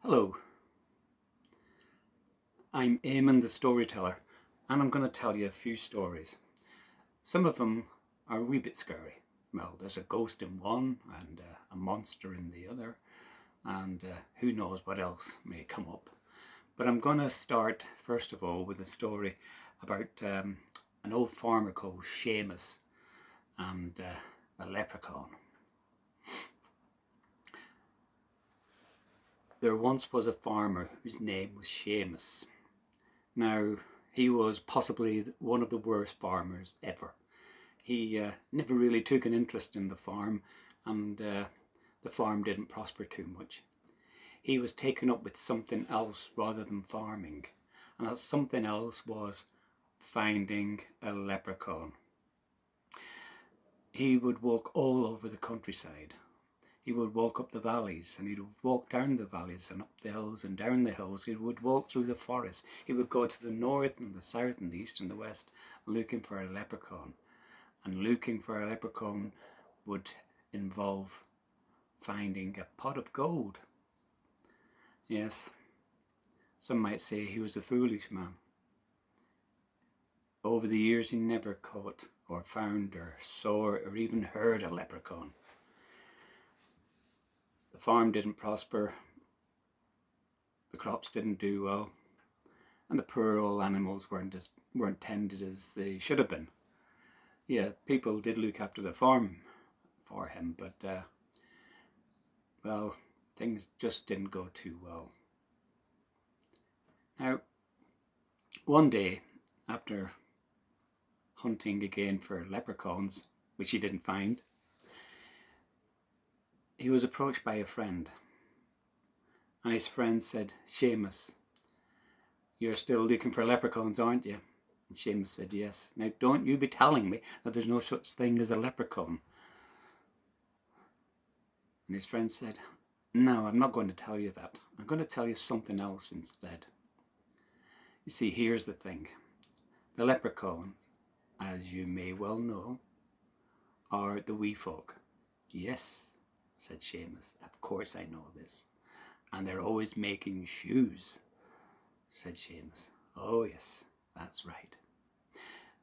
Hello, I'm Eamonn the storyteller, and I'm going to tell you a few stories. Some of them are a wee bit scary. Well, there's a ghost in one and a monster in the other, and who knows what else may come up. But I'm going to start first of all with a story about an old farmer called Seamus and a leprechaun. There once was a farmer whose name was Seamus. Now, he was possibly one of the worst farmers ever. He never really took an interest in the farm, and the farm didn't prosper too much. He was taken up with something else rather than farming, and that something else was finding a leprechaun. He would walk all over the countryside. He would walk up the valleys, and he would walk down the valleys and up the hills and down the hills. He would walk through the forest. He would go to the north and the south and the east and the west looking for a leprechaun. And looking for a leprechaun would involve finding a pot of gold. Yes, some might say he was a foolish man. Over the years he never caught or found or saw or even heard a leprechaun. The farm didn't prosper, the crops didn't do well, and the poor old animals weren't tended as they should have been. Yeah, people did look after the farm for him, but well, things just didn't go too well. Now, one day, after hunting again for leprechauns, which he didn't find, he was approached by a friend, and his friend said, "Seamus, you're still looking for leprechauns, aren't you?" And Seamus said, "Yes." "Now don't you be telling me that there's no such thing as a leprechaun." And his friend said, "No, I'm not going to tell you that. I'm going to tell you something else instead. You see, here's the thing. The leprechaun, as you may well know, are the wee folk." "Yes," said Seamus, "of course I know this. And they're always making shoes," said Seamus. "Oh yes, that's right.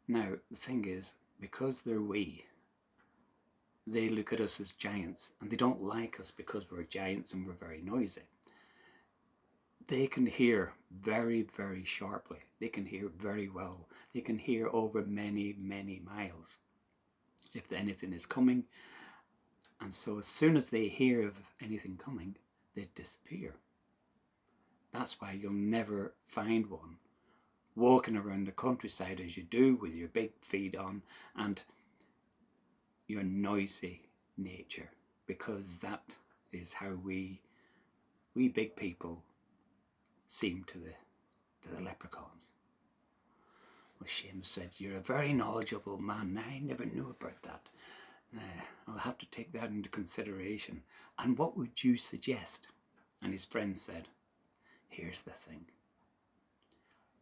Now, the thing is, because they're wee, they look at us as giants, and they don't like us because we're giants and we're very noisy. They can hear very, very sharply. They can hear very well. They can hear over many, many miles if anything is coming. And so as soon as they hear of anything coming, they disappear. That's why you'll never find one walking around the countryside as you do with your big feet on and your noisy nature, because that is how we big people seem to the leprechauns." Well, Seamus said, "You're a very knowledgeable man. I never knew about that. I'll have to take that into consideration. And what would you suggest?" And his friend said, "Here's the thing.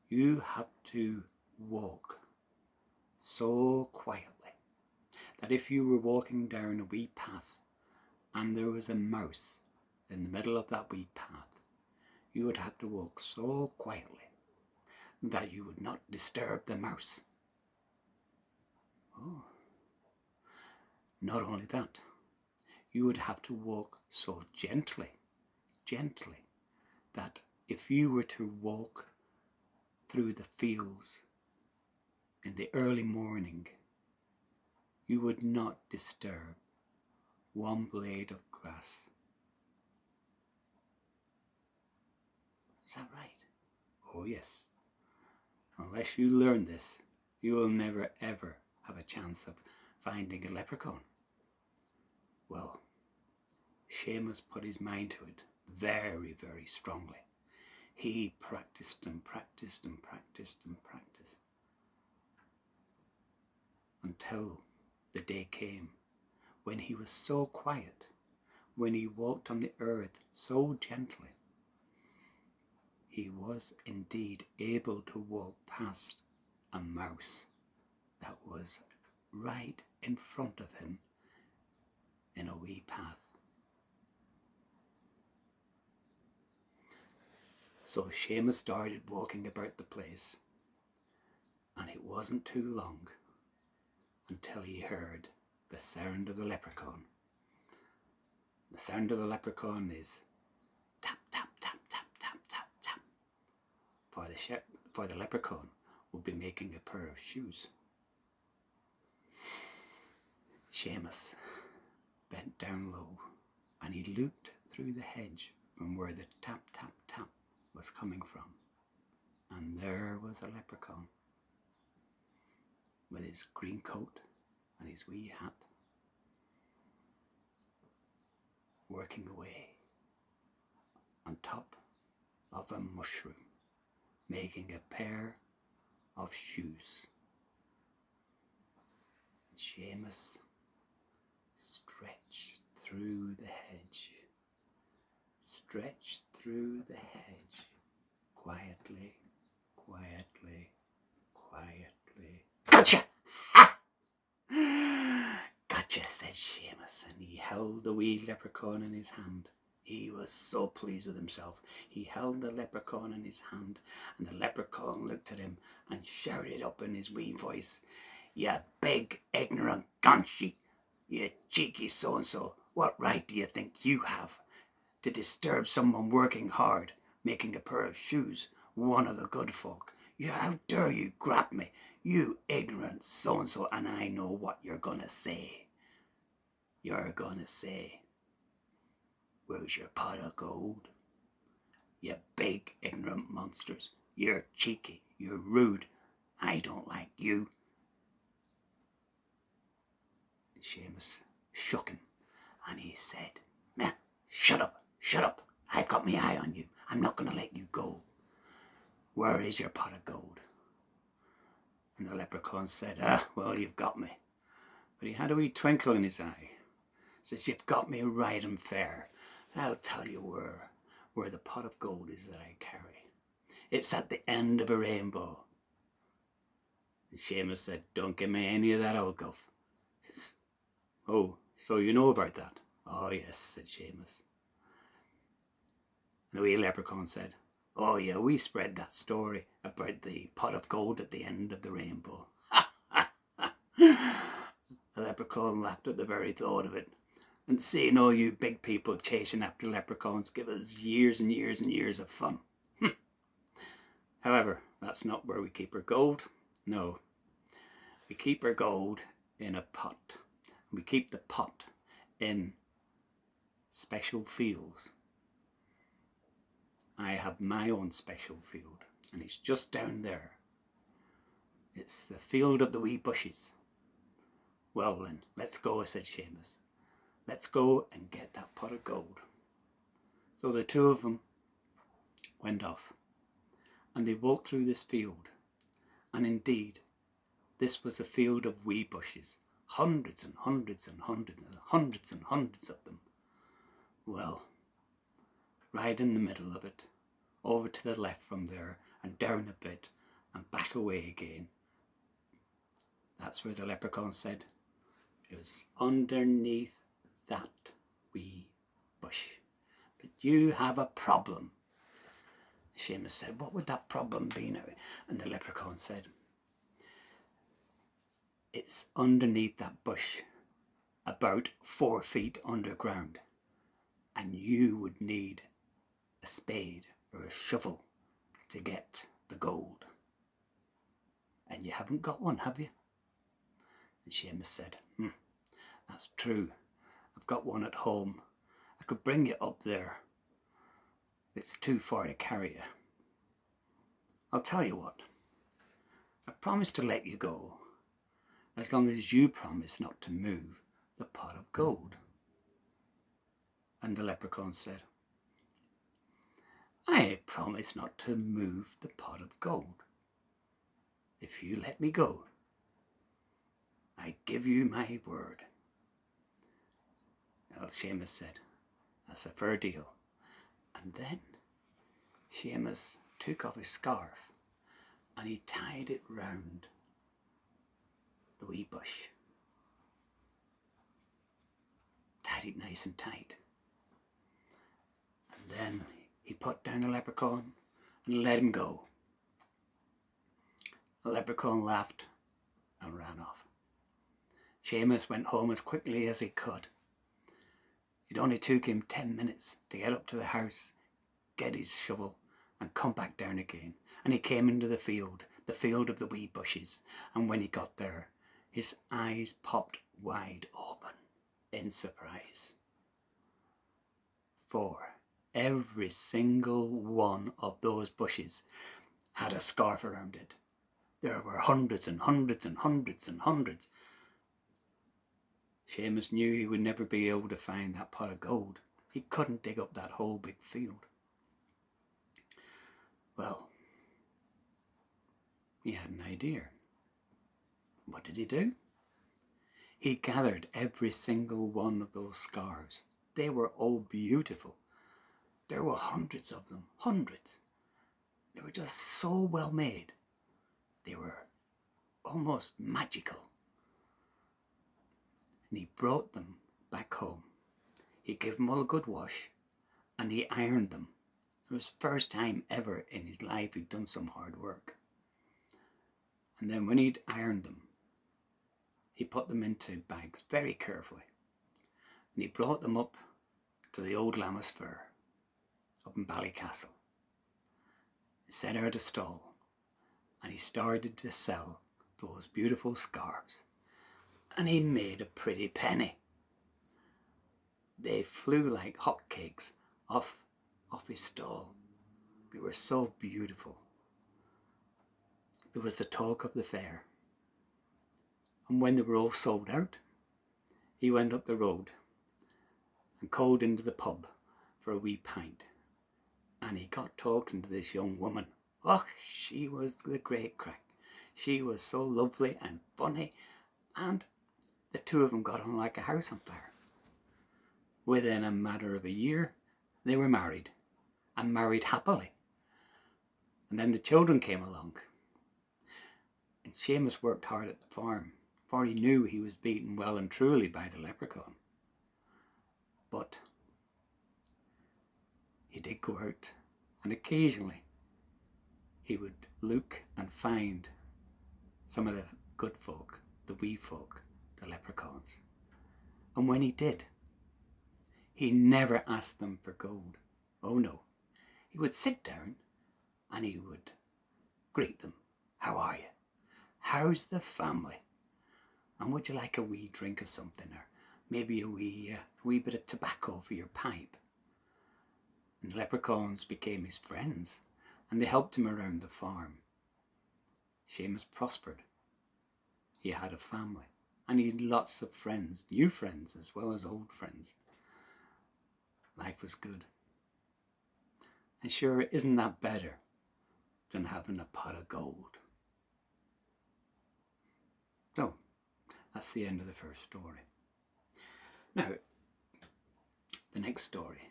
You have to walk so quietly that if you were walking down a wee path and there was a mouse in the middle of that wee path, you would have to walk so quietly that you would not disturb the mouse." Oh. Not only that, you would have to walk so gently, that if you were to walk through the fields in the early morning, you would not disturb one blade of grass. Is that right? Oh yes. Unless you learn this, you will never ever have a chance of finding a leprechaun. Well, Seamus put his mind to it very, very strongly. He practiced and practiced and practiced and practiced until the day came when he was so quiet, when he walked on the earth so gently, he was indeed able to walk past a mouse that was right in front of him in a wee path. So Seamus started walking about the place, and it wasn't too long until he heard the sound of the leprechaun. The sound of a leprechaun is tap, tap, tap, tap, tap, tap, tap. For the leprechaun would be making a pair of shoes. Seamus bent down low, and he looked through the hedge from where the tap, tap, tap was coming from. And there was a leprechaun with his green coat and his wee hat, working away on top of a mushroom, making a pair of shoes. And Seamus stretched through the hedge, stretched through the hedge, quietly, quietly, quietly. Gotcha! Ha! Gotcha, said Seamus, and he held the wee leprechaun in his hand. He was so pleased with himself. He held the leprechaun in his hand, and the leprechaun looked at him and shouted up in his wee voice, "You big, ignorant gonshi, you cheeky so-and-so, what right do you think you have to disturb someone working hard, making a pair of shoes, one of the good folk? How dare you grab me, you ignorant so-and-so?" And I know what you're gonna say. You're gonna say, "Where's your pot of gold? You big, ignorant monsters. You're cheeky, you're rude. I don't like you." And Seamus shook him, and he said, shut up, shut up. I've got my eye on you. I'm not going to let you go. Where is your pot of gold?" And the leprechaun said, "Well, you've got me." But he had a wee twinkle in his eye. He says, "You've got me right and fair. I'll tell you where the pot of gold is that I carry. It's at the end of a rainbow." And Seamus said, "Don't give me any of that old guff." He says, "Oh, so you know about that?" "Oh, yes," said Seamus. And the wee leprechaun said, "Oh, yeah, we spread that story about the pot of gold at the end of the rainbow." The leprechaun laughed at the very thought of it. And seeing all you big people chasing after leprechauns give us years and years and years of fun. However, that's not where we keep our gold. No, we keep our gold in a pot. We keep the pot in special fields. I have my own special field, and it's just down there. It's the field of the wee bushes. "Well then, let's go," said Seamus. "Let's go and get that pot of gold." So the two of them went off, and they walked through this field. And indeed, this was a field of wee bushes, hundreds and hundreds and hundreds and hundreds and hundreds of them. Well, right in the middle of it, over to the left from there, and down a bit, and back away again. That's where the leprechaun said it was underneath that wee bush. "But you have a problem." Seamus said, "What would that problem be now?" And the leprechaun said, "It's underneath that bush, about 4 feet underground, and you would need a spade or a shovel to get the gold. And you haven't got one, have you?" And Seamus said, "That's true. I've got one at home. I could bring you up there. It's too far to carry you. I'll tell you what. I promise to let you go, as long as you promise not to move the pot of gold." And the leprechaun said, "I promise not to move the pot of gold. If you let me go, I give you my word." Well, Seamus said, "That's a fair deal." And then Seamus took off his scarf and he tied it round the wee bush. Tied it nice and tight. And then he put down the leprechaun and let him go. The leprechaun laughed and ran off. Seamus went home as quickly as he could. It only took him 10 minutes to get up to the house, get his shovel and come back down again. And he came into the field of the wee bushes. And when he got there, his eyes popped wide open in surprise. For every single one of those bushes had a scarf around it. There were hundreds and hundreds and hundreds and hundreds. Seamus knew he would never be able to find that pot of gold. He couldn't dig up that whole big field. Well, he had an idea. What did he do? He gathered every single one of those scarves. They were all beautiful. There were hundreds of them, hundreds. They were just so well made. They were almost magical. And he brought them back home. He gave them all a good wash and he ironed them. It was the first time ever in his life he'd done some hard work. And then when he'd ironed them, he put them into bags very carefully. And he brought them up to the old Lammas Fair up in Ballycastle. He set out a stall and he started to sell those beautiful scarves. And he made a pretty penny. They flew like hotcakes off his stall. They were so beautiful. It was the talk of the fair. And when they were all sold out, he went up the road and called into the pub for a wee pint. And he got talking to this young woman. Oh, she was the great crack. She was so lovely and funny, and the two of them got on like a house on fire. Within a matter of a year, they were married, and married happily. And then the children came along. And Seamus worked hard at the farm, for he knew he was beaten well and truly by the leprechaun. But he did go out, and occasionally he would look and find some of the good folk, the wee folk, the leprechauns. And when he did, he never asked them for gold. Oh no. He would sit down and he would greet them. How are you? How's the family? And would you like a wee drink or something? Or maybe a wee bit of tobacco for your pipe? And the leprechauns became his friends and they helped him around the farm. Seamus prospered. He had a family and he had lots of friends, new friends as well as old friends. Life was good. And sure, isn't that better than having a pot of gold? So, that's the end of the first story. Now, the next story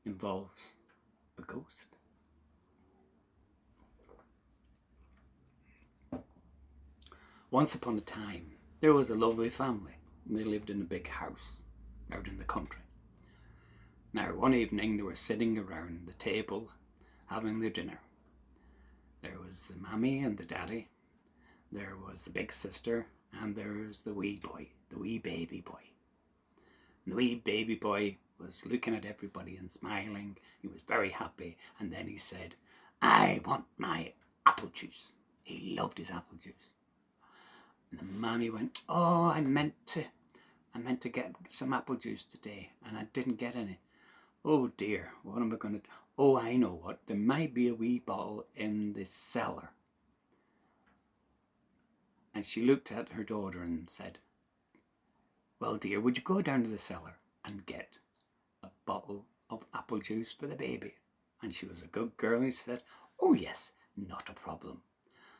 involves a ghost. Once upon a time, there was a lovely family, and they lived in a big house out in the country. Now, one evening they were sitting around the table having their dinner. There was the mammy and the daddy, there was the big sister, and there was the wee boy, the wee baby boy. And the wee baby boy was looking at everybody and smiling. He was very happy, and then he said, "I want my apple juice." He loved his apple juice. And the mammy went, "Oh, I meant to get some apple juice today, and I didn't get any. Oh dear, what am I going to do? Oh, I know what. There might be a wee bottle in the cellar." And she looked at her daughter and said, "Well, dear, would you go down to the cellar and get a bottle of apple juice for the baby?" And she was a good girl and she said, "Oh yes, not a problem."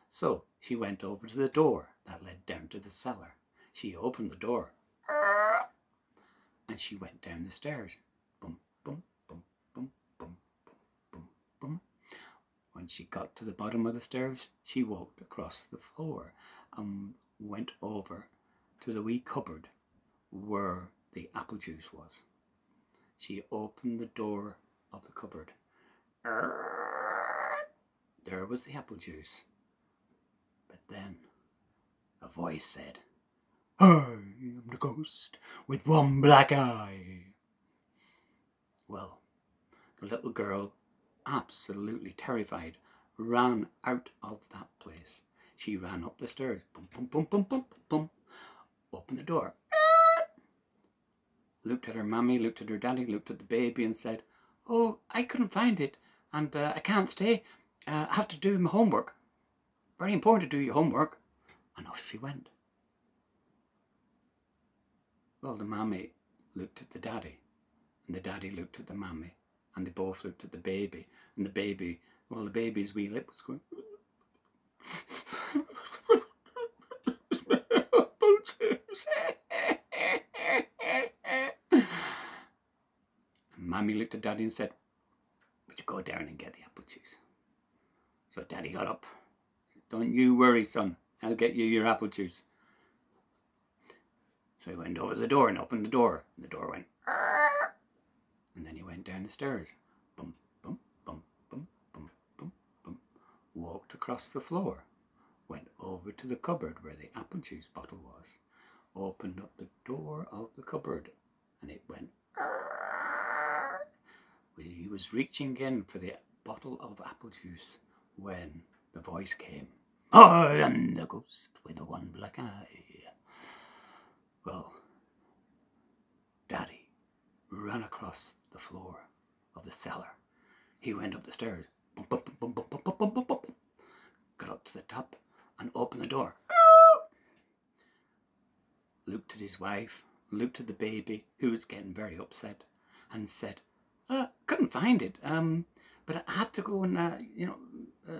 So she went over to the door that led down to the cellar. She opened the door and she went down the stairs. Boom, boom, boom, boom, boom, boom, boom, boom. When she got to the bottom of the stairs, she walked across the floor and went over to the wee cupboard where the apple juice was. She opened the door of the cupboard there was the apple juice. But then a voice said, I am the ghost with one black eye. Well, the little girl, absolutely terrified, ran out of that place. She ran up the stairs, bum, bum, bum, bum, bum, bum, opened the door, looked at her mummy, looked at her daddy, looked at the baby and said, oh, I couldn't find it and I can't stay. I have to do my homework. Very important to do your homework. And off she went. Well, the mummy looked at the daddy and the daddy looked at the mummy and they both looked at the baby and the baby, well, the baby's wee lip was going, and Mummy looked at Daddy and said, would you go down and get the apple juice? So Daddy got up. Don't you worry, son. I'll get you your apple juice. So he went over to the door and opened the door. And the door went, arr! And then he went down the stairs. Bum, bum, bum, bum, bum, bum, bum. Walked across the floor. Went over to the cupboard where the apple juice bottle was. Opened up the door of the cupboard. And it went, arr! He was reaching in for the bottle of apple juice when the voice came. I am the ghost with the one black eye. Well, Daddy ran across the floor of the cellar. He went up the stairs, bum, bum, bum, bum, bum, bum, bum, bum, bum, got up to the top and opened the door. Looked at his wife, looked at the baby, who was getting very upset, and said, couldn't find it, but I had to go and,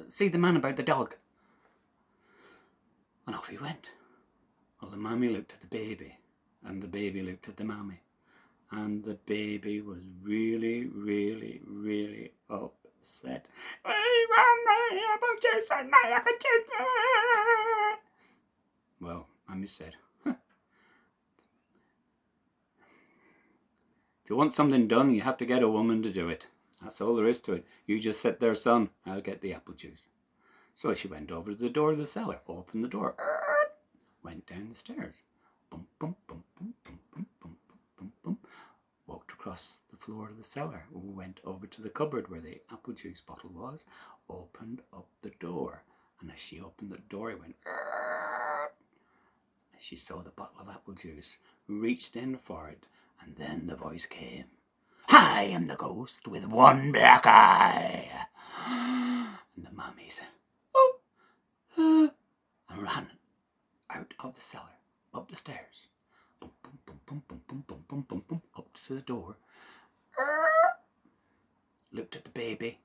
see the man about the dog. And off he went. Well, the mummy looked at the baby, and the baby looked at the mummy, and the baby was really, really, really upset. I want my apple juice, my apple juice. Well, Mummy said, if you want something done, you have to get a woman to do it. That's all there is to it. You just sit there, son, I'll get the apple juice. So she went over to the door of the cellar, opened the door, went down the stairs, bum, bum, bum, bum, bum, bum, bum, bum, bum, walked across the floor of the cellar, went over to the cupboard where the apple juice bottle was, opened up the door, and as she opened the door, it went, as she saw the bottle of apple juice, reached in for it, and then the voice came, I am the ghost with one black eye. And the mummy said, and ran out of the cellar, up the stairs, bum, bum, bum, bum, bum, bum, bum, bum, bum, bum, up to the door, looked at the baby,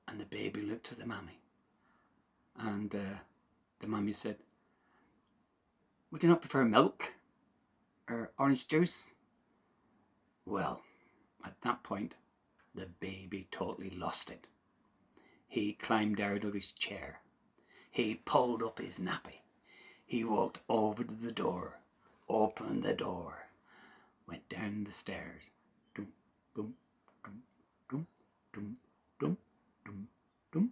and the baby looked at the mummy, and the mummy said, would you not prefer milk or orange juice? Well, at that point, the baby totally lost it. He climbed out of his chair. He pulled up his nappy. He walked over to the door, opened the door, went down the stairs, dum, dum, dum, dum, dum, dum, dum, dum,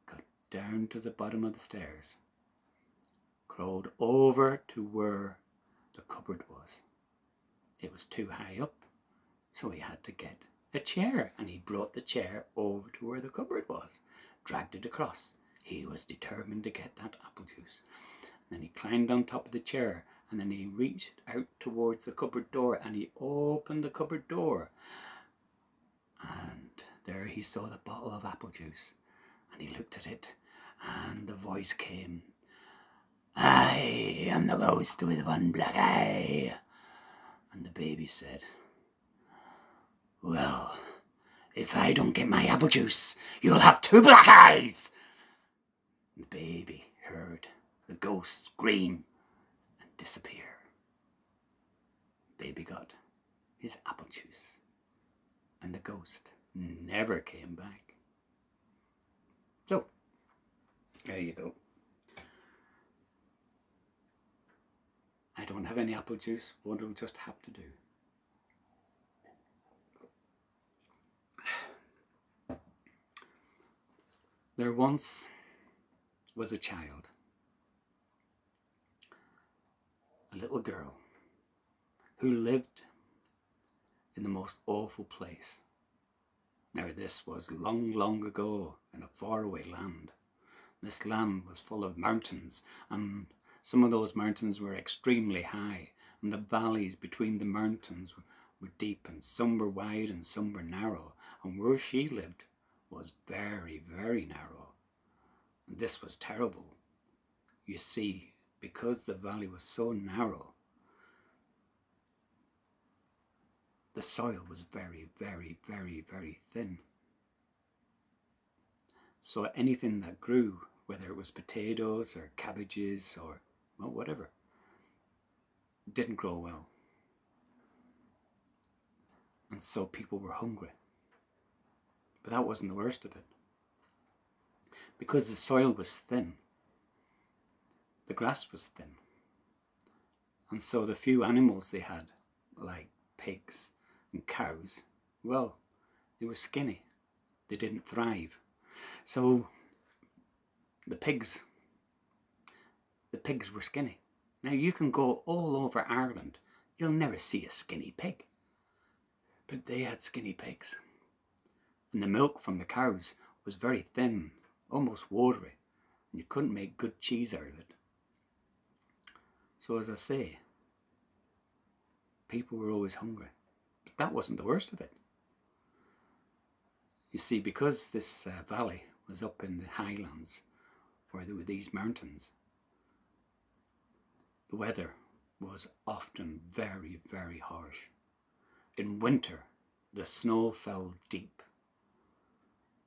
got down to the bottom of the stairs, crawled over to where the cupboard was. It was too high up, so he had to get a chair, and he brought the chair over to where the cupboard was, dragged it across. He was determined to get that apple juice. Then he climbed on top of the chair, and then he reached out towards the cupboard door, and he opened the cupboard door, and there he saw the bottle of apple juice, and he looked at it, and the voice came, I am the ghost with one black eye. And the baby said, well, if I don't get my apple juice, you'll have two black eyes. And the baby heard the ghost scream and disappear. Baby got his apple juice, and the ghost never came back. So, there you go. I don't have any apple juice, what I'll just have to do. There once was a child, a little girl, who lived in the most awful place. Now this was long, long ago in a faraway land. This land was full of mountains, and some of those mountains were extremely high, and the valleys between the mountains were deep, and some were wide and some were narrow, and where she lived was very, very narrow. And this was terrible. You see, because the valley was so narrow, the soil was very, very, very, very thin. So anything that grew, whether it was potatoes or cabbages or well, whatever, didn't grow well. And so people were hungry. But that wasn't the worst of it. Because the soil was thin, the grass was thin. And so the few animals they had, like pigs and cows, well, they were skinny. They didn't thrive. So the pigs were skinny. Now you can go all over Ireland, you'll never see a skinny pig. But they had skinny pigs. And the milk from the cows was very thin, almost watery, and you couldn't make good cheese out of it. So as I say, people were always hungry. But that wasn't the worst of it. You see, because this valley was up in the highlands, where there were these mountains, the weather was often very, very harsh. In winter, the snow fell deep.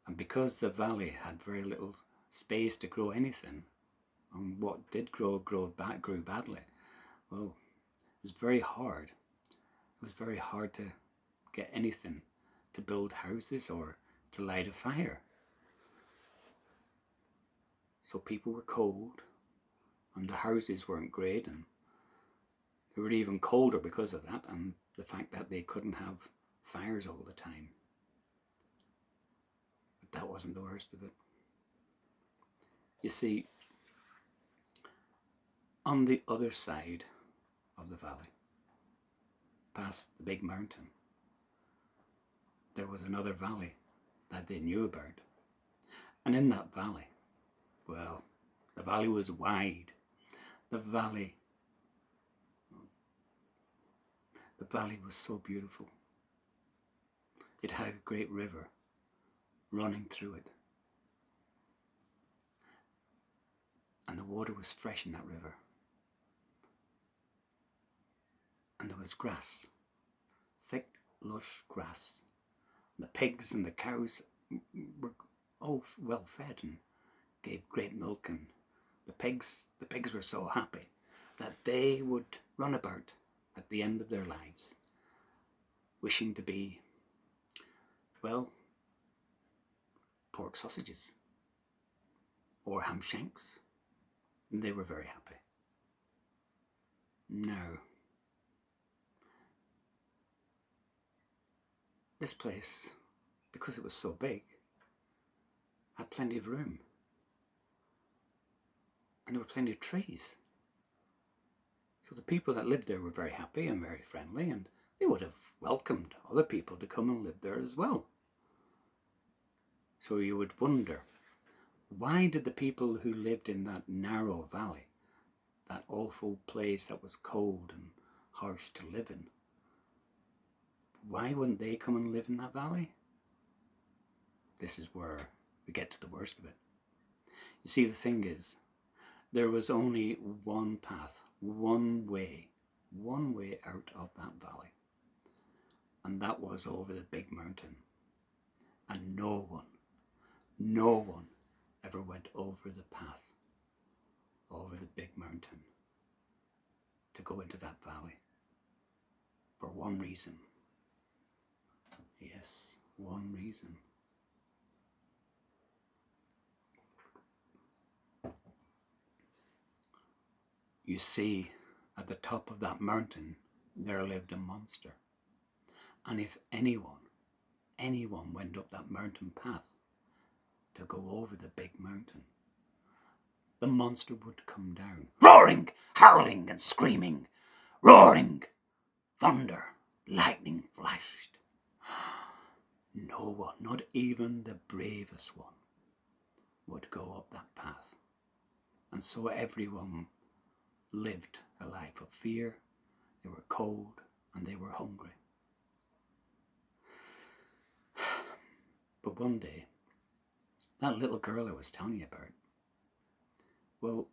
And because the valley had very little space to grow anything, and what did grew badly, well, it was very hard. It was very hard to get anything to build houses or to light a fire. So people were cold, and the houses weren't great, and they were even colder because of that, and the fact that they couldn't have fires all the time. But that wasn't the worst of it. You see, on the other side of the valley, past the big mountain, there was another valley that they knew about. And in that valley, well, the valley was wide. The valley was so beautiful. It had a great river running through it. And the water was fresh in that river. And there was grass, thick, lush grass. And the pigs and the cows were all well fed and gave great milk, and the pigs were so happy that they would run about at the end of their lives, wishing to be, well, pork sausages or ham shanks, and they were very happy. Now, this place, because it was so big, had plenty of room. And there were plenty of trees. So the people that lived there were very happy and very friendly, and they would have welcomed other people to come and live there as well. So you would wonder, why did the people who lived in that narrow valley, that awful place that was cold and harsh to live in, why wouldn't they come and live in that valley? This is where we get to the worst of it. You see, the thing is, there was only one path, one way out of that valley. And that was over the big mountain. And no one ever went over the path, over the big mountain, to go into that valley. For one reason. Yes, one reason. You see, at the top of that mountain, there lived a monster. And if anyone went up that mountain path, to go over the big mountain. The monster would come down, roaring, howling and screaming. Roaring, thunder, lightning flashed. No one, not even the bravest one, would go up that path. And so everyone lived a life of fear. They were cold and they were hungry. But one day, that little girl I was telling you about, well,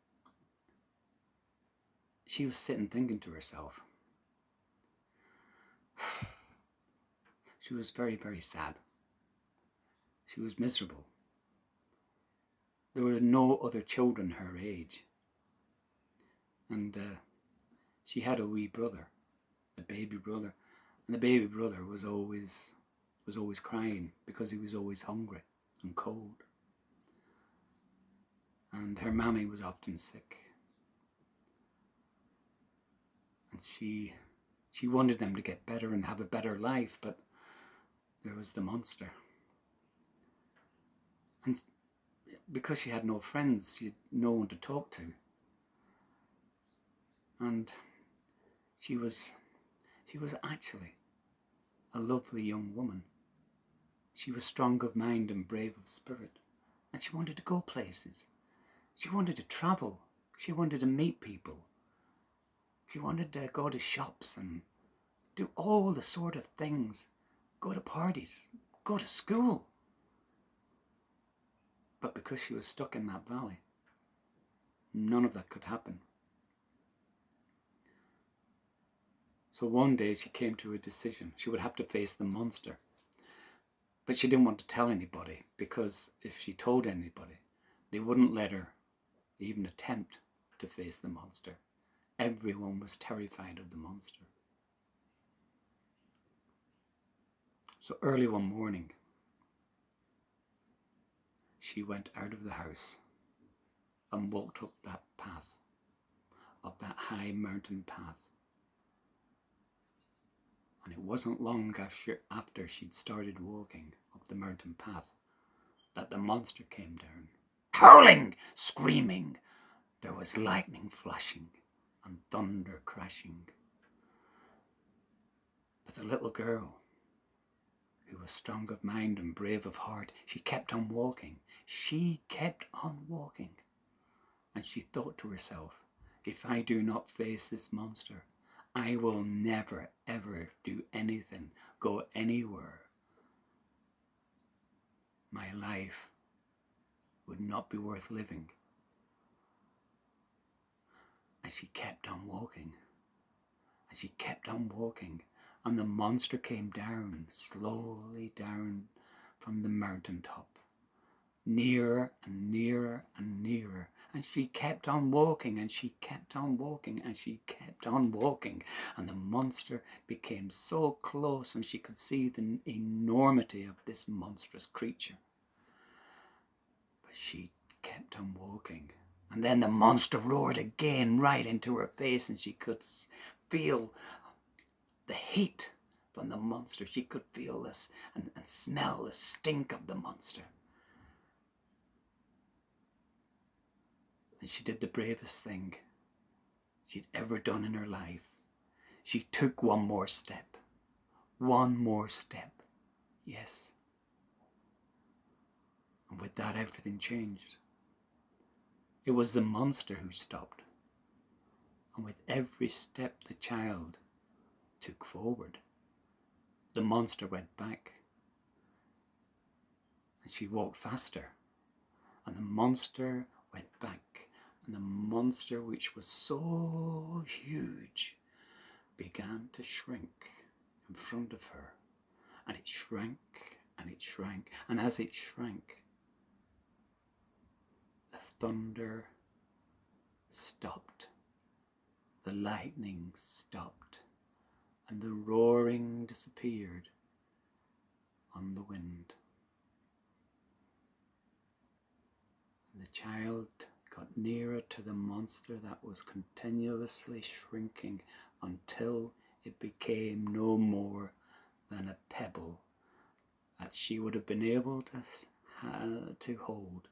she was sitting thinking to herself. She was very, very sad. She was miserable. There were no other children her age. And she had a wee brother, a baby brother. And the baby brother was always crying because he was always hungry and cold. And her mammy was often sick. And she wanted them to get better and have a better life, but there was the monster. And because she had no friends, she had no one to talk to. And she was actually a lovely young woman. She was strong of mind and brave of spirit. And she wanted to go places. She wanted to travel. She wanted to meet people. She wanted to go to shops and do all the sort of things. Go to parties. Go to school. But because she was stuck in that valley, none of that could happen. So one day she came to a decision. She would have to face the monster. But she didn't want to tell anybody, because if she told anybody, they wouldn't let her even attempt to face the monster. Everyone was terrified of the monster. So early one morning, she went out of the house and walked up that path, up that high mountain path. And it wasn't long after she'd started walking up the mountain path that the monster came down, howling, screaming. There was lightning flashing and thunder crashing. But the little girl, who was strong of mind and brave of heart, she kept on walking. She kept on walking. And she thought to herself, if I do not face this monster, I will never, ever do anything, go anywhere. My life would not be worth living. And she kept on walking. And she kept on walking. And the monster came down, slowly down from the mountaintop. Nearer and nearer and nearer. And she kept on walking, and she kept on walking, and she kept on walking. And the monster became so close, and she could see the enormity of this monstrous creature. But she kept on walking. And then the monster roared again right into her face, and she could feel the heat from the monster. She could feel this and smell the stink of the monster. And she did the bravest thing she'd ever done in her life. She took one more step. One more step. Yes. And with that, everything changed. It was the monster who stopped. And with every step the child took forward, the monster went back. And she walked faster. And the monster went back. And the monster, which was so huge, began to shrink in front of her. And it shrank and it shrank. And as it shrank, the thunder stopped. The lightning stopped. And the roaring disappeared on the wind. And the child got nearer to the monster that was continuously shrinking until it became no more than a pebble that she would have been able to had to hold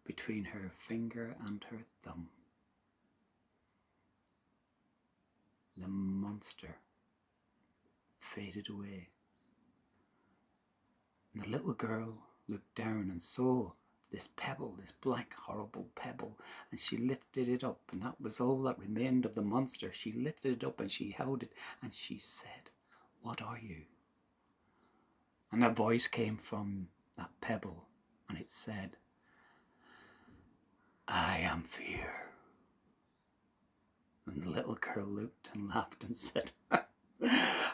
between her finger and her thumb. The monster faded away. And the little girl looked down and saw this pebble, this black, horrible pebble, and she lifted it up, and that was all that remained of the monster. She lifted it up and she held it, and she said, "What are you?" And a voice came from that pebble, and it said, "I am fear." And the little girl looked and laughed and said,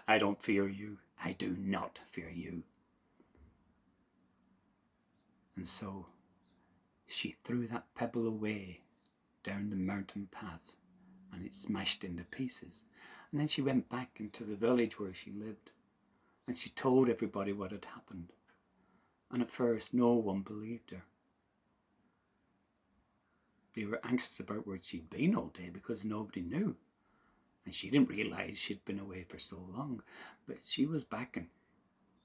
"I don't fear you. I do not fear you." And so she threw that pebble away down the mountain path, and it smashed into pieces. And then she went back into the village where she lived, and she told everybody what had happened. And at first no one believed her. They were anxious about where she'd been all day because nobody knew. And she didn't realise she'd been away for so long. But she was back, and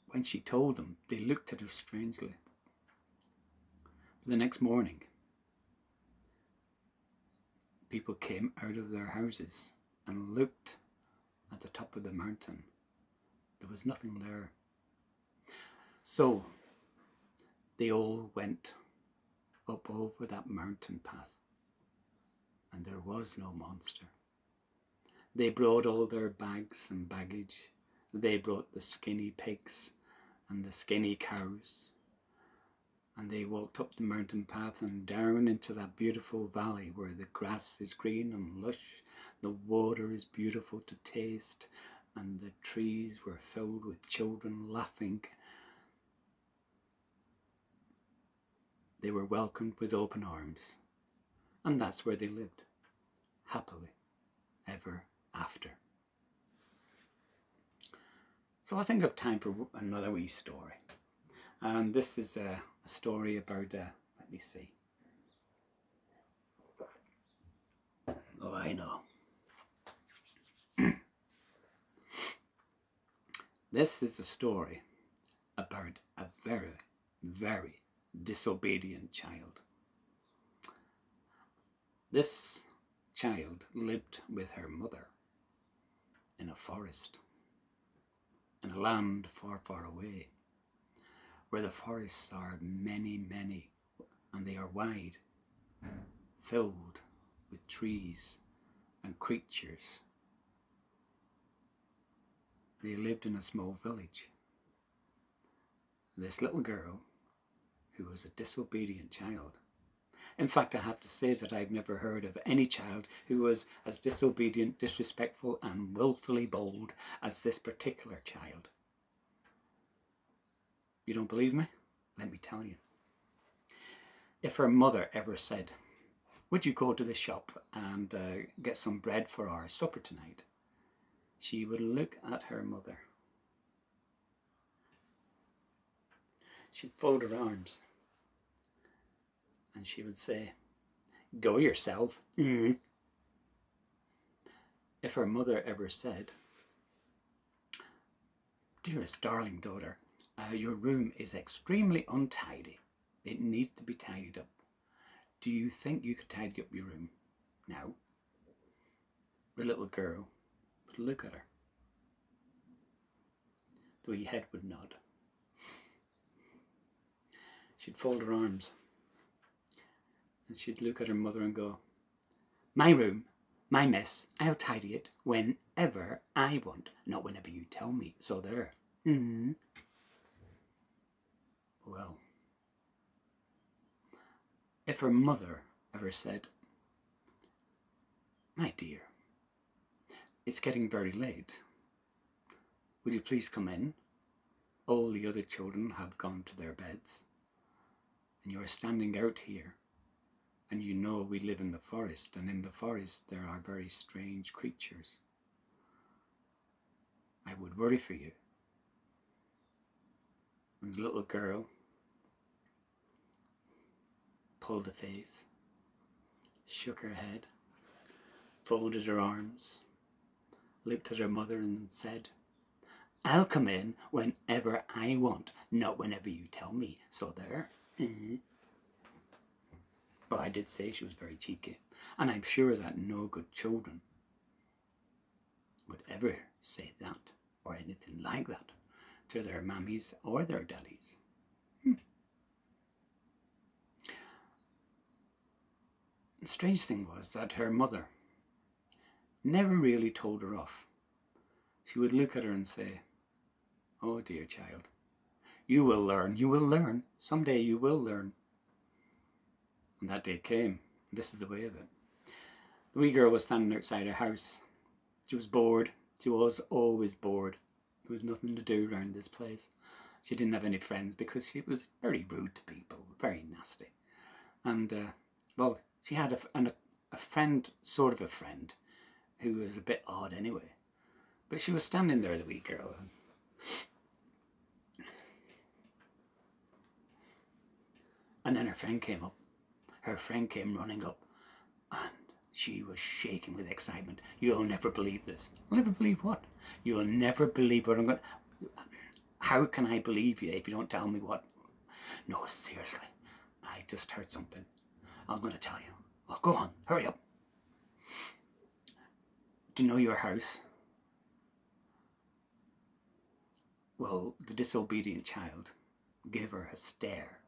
when she told them, they looked at her strangely. But the next morning, people came out of their houses and looked at the top of the mountain. There was nothing there. So they all went up over that mountain path, and there was no monster. They brought all their bags and baggage. They brought the skinny pigs and the skinny cows, and they walked up the mountain path and down into that beautiful valley where the grass is green and lush, the water is beautiful to taste, and the trees were filled with children laughing. They were welcomed with open arms, and that's where they lived, happily ever after. So I think I've time for another wee story, and this is a story about, let me see, oh I know, this is a story about a very, very disobedient child. This child lived with her mother in a forest, in a land far, far away, where the forests are many, many, and they are wide, filled with trees and creatures. They lived in a small village. This little girl, who was a disobedient child. In fact, I have to say that I've never heard of any child who was as disobedient, disrespectful, and willfully bold as this particular child. You don't believe me? Let me tell you. If her mother ever said, "Would you go to the shop and get some bread for our supper tonight?" she would look at her mother. She'd fold her arms, and she would say, "Go yourself." If her mother ever said, "Dearest darling daughter, your room is extremely untidy. It needs to be tidied up. Do you think you could tidy up your room now?" The little girl would look at her. The wee head would nod. She'd fold her arms, and she'd look at her mother and go, "My room, my mess, I'll tidy it whenever I want, not whenever you tell me, so there." Well, if her mother ever said, "My dear, it's getting very late. Would you please come in? All the other children have gone to their beds, and you're standing out here, and you know we live in the forest, and in the forest there are very strange creatures. I would worry for you." And the little girl pulled a face, shook her head, folded her arms, looked at her mother and said, "I'll come in whenever I want, not whenever you tell me, so there." Well, I did say she was very cheeky, and I'm sure that no good children would ever say that or anything like that to their mammies or their daddies. The strange thing was that her mother never really told her off. She would look at her and say, "Oh dear child, you will learn, someday you will learn." And that day came. This is the way of it. The wee girl was standing outside her house. She was bored. She was always bored. There was nothing to do around this place. She didn't have any friends because she was very rude to people, very nasty. And, well, she had a friend, sort of a friend, who was a bit odd anyway. But she was standing there, the wee girl. And then her friend came up. Her friend came running up, and she was shaking with excitement. "You'll never believe this." "I'll never believe what?" "You'll never believe what I'm going to..." "How can I believe you if you don't tell me what?" "No, seriously, I just heard something. I'm going to tell you." "Well, go on, hurry up." "Do you know your house?" Well, the disobedient child gave her a stare.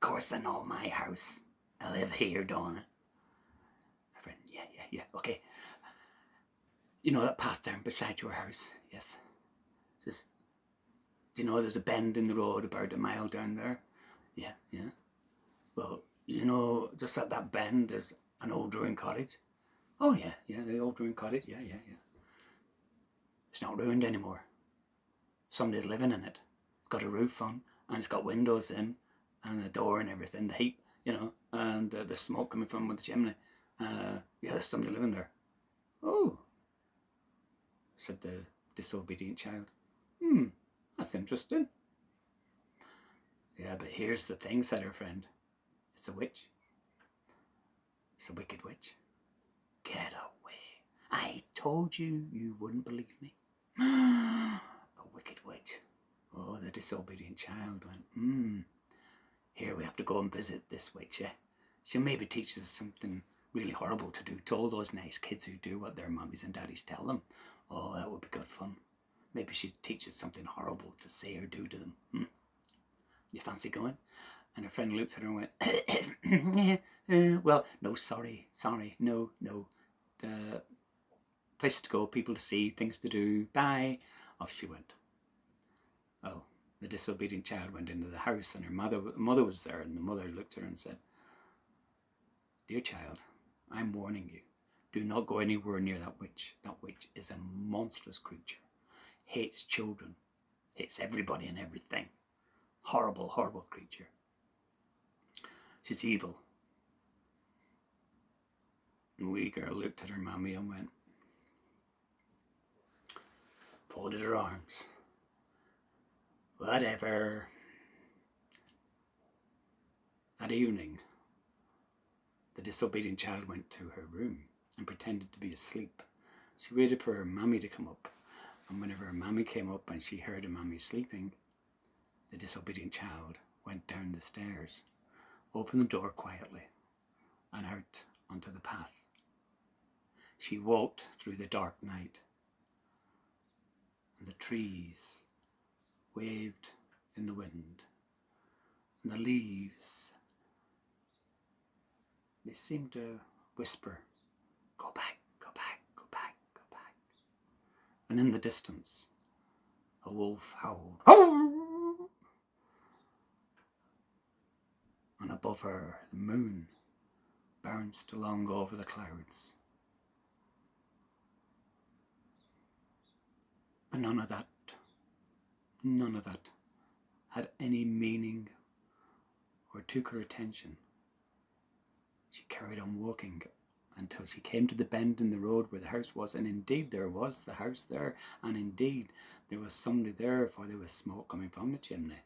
"Of course I know my house. I live here, don't I?" My friend, yeah, okay. "You know that path down beside your house?" "Yes." Says, "Do you know there's a bend in the road about a mile down there?" Yeah. "Well, you know, just at that bend there's an old ruined cottage." "Oh yeah, the old ruined cottage, yeah. It's not ruined anymore. Somebody's living in it. It's got a roof on, and it's got windows in, and a door and everything, the heat, you know, and the smoke coming from the chimney. Yeah, there's somebody living there." "Oh," said the disobedient child. That's interesting." "Yeah, but here's the thing," said her friend. "It's a witch. It's a wicked witch." "Get away. I told you you wouldn't believe me." "A wicked witch." Oh, the disobedient child went, "Here, we have to go and visit this witch, eh? She'll maybe teach us something really horrible to do to all those nice kids who do what their mummies and daddies tell them. Oh, that would be good fun. Maybe she teaches something horrible to say or do to them. You fancy going?" And her friend looked at her and went, "Well, no, sorry, no. Places to go, people to see, things to do, bye." Off she went. Oh, the disobedient child went into the house, and her mother was there, and the mother looked at her and said, "Dear child, I'm warning you. Do not go anywhere near that witch. That witch is a monstrous creature. Hates children. Hates everybody and everything. Horrible, horrible creature. She's evil." The wee girl looked at her mammy and went, folded her arms. Whatever. That evening, the disobedient child went to her room and pretended to be asleep. She waited for her mammy to come up, and whenever her mammy came up and she heard her mammy sleeping, the disobedient child went down the stairs, opened the door quietly, and out onto the path. She walked through the dark night, and the trees waved in the wind, and the leaves, they seemed to whisper, "Go back, go back, go back, go back." And in the distance, a wolf howled, "Howl!" And above her, the moon bounced along over the clouds. But none of that had any meaning or took her attention. She carried on walking until she came to the bend in the road where the house was, and indeed there was the house there, and indeed there was somebody there, for there was smoke coming from the chimney,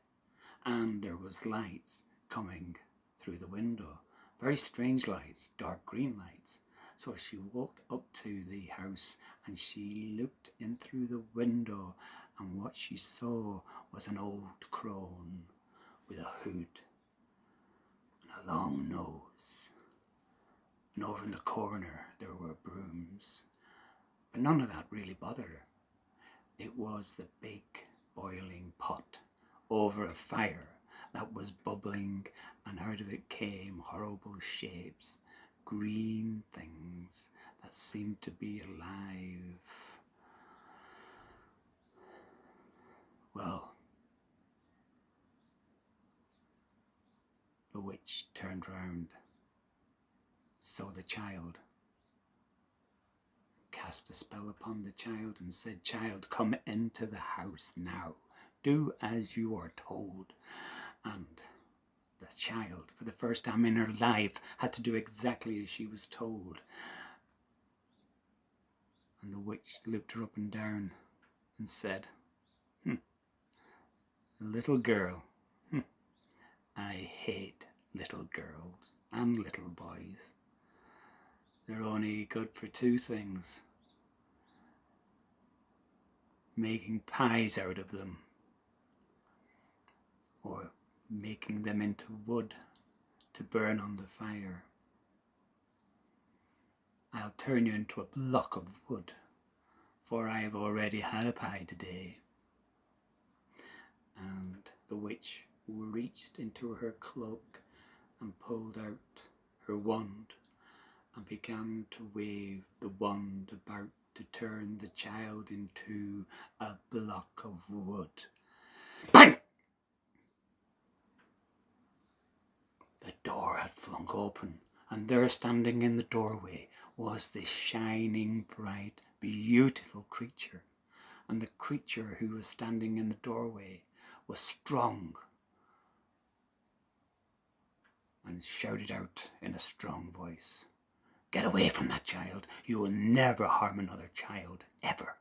and there was lights coming through the window, very strange lights, dark green lights. So she walked up to the house and she looked in through the window, and what she saw was an old crone with a hood and a long nose. And over in the corner there were brooms, but none of that really bothered her. It was the big boiling pot over a fire that was bubbling, and out of it came horrible shapes, green things that seemed to be alive. Well, the witch turned round, saw the child, cast a spell upon the child and said, "Child, come into the house now. Do as you are told." And the child, for the first time in her life, had to do exactly as she was told. And the witch looked her up and down and said, "Little girl, I hate little girls and little boys. They're only good for two things: making pies out of them, or making them into wood to burn on the fire. I'll turn you into a block of wood, for I have already had a pie today." And the witch reached into her cloak and pulled out her wand and began to wave the wand about to turn the child into a block of wood. Bang! The door had flung open, and there, standing in the doorway, was this shining, bright, beautiful creature. And the creature who was standing in the doorway was strong, and shouted out in a strong voice, "Get away from that child. You will never harm another child, ever.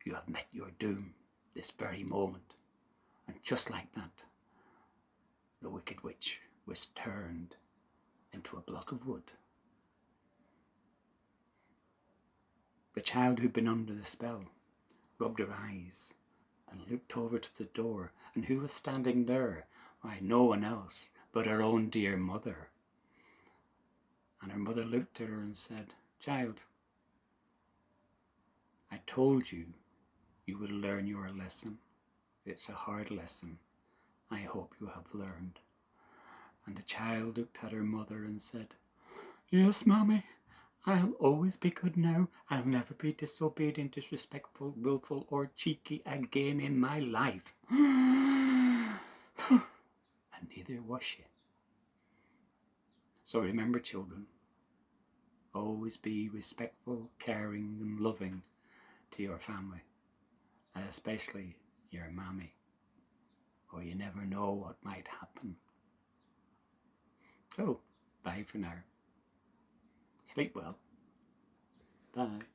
You have met your doom this very moment." And just like that, the wicked witch was turned into a block of wood. The child who'd been under the spell rubbed her eyes and looked over to the door, and who was standing there? Why, no one else but her own dear mother. And her mother looked at her and said, "Child, I told you you would learn your lesson. It's a hard lesson. I hope you have learned." And the child looked at her mother and said, "Yes, Mommy, I'll always be good now. I'll never be disobedient, disrespectful, willful, or cheeky again in my life." And neither was she. So remember, children, always be respectful, caring, and loving to your family, especially your mammy, or you never know what might happen. So, bye for now. Sleep well. Bye.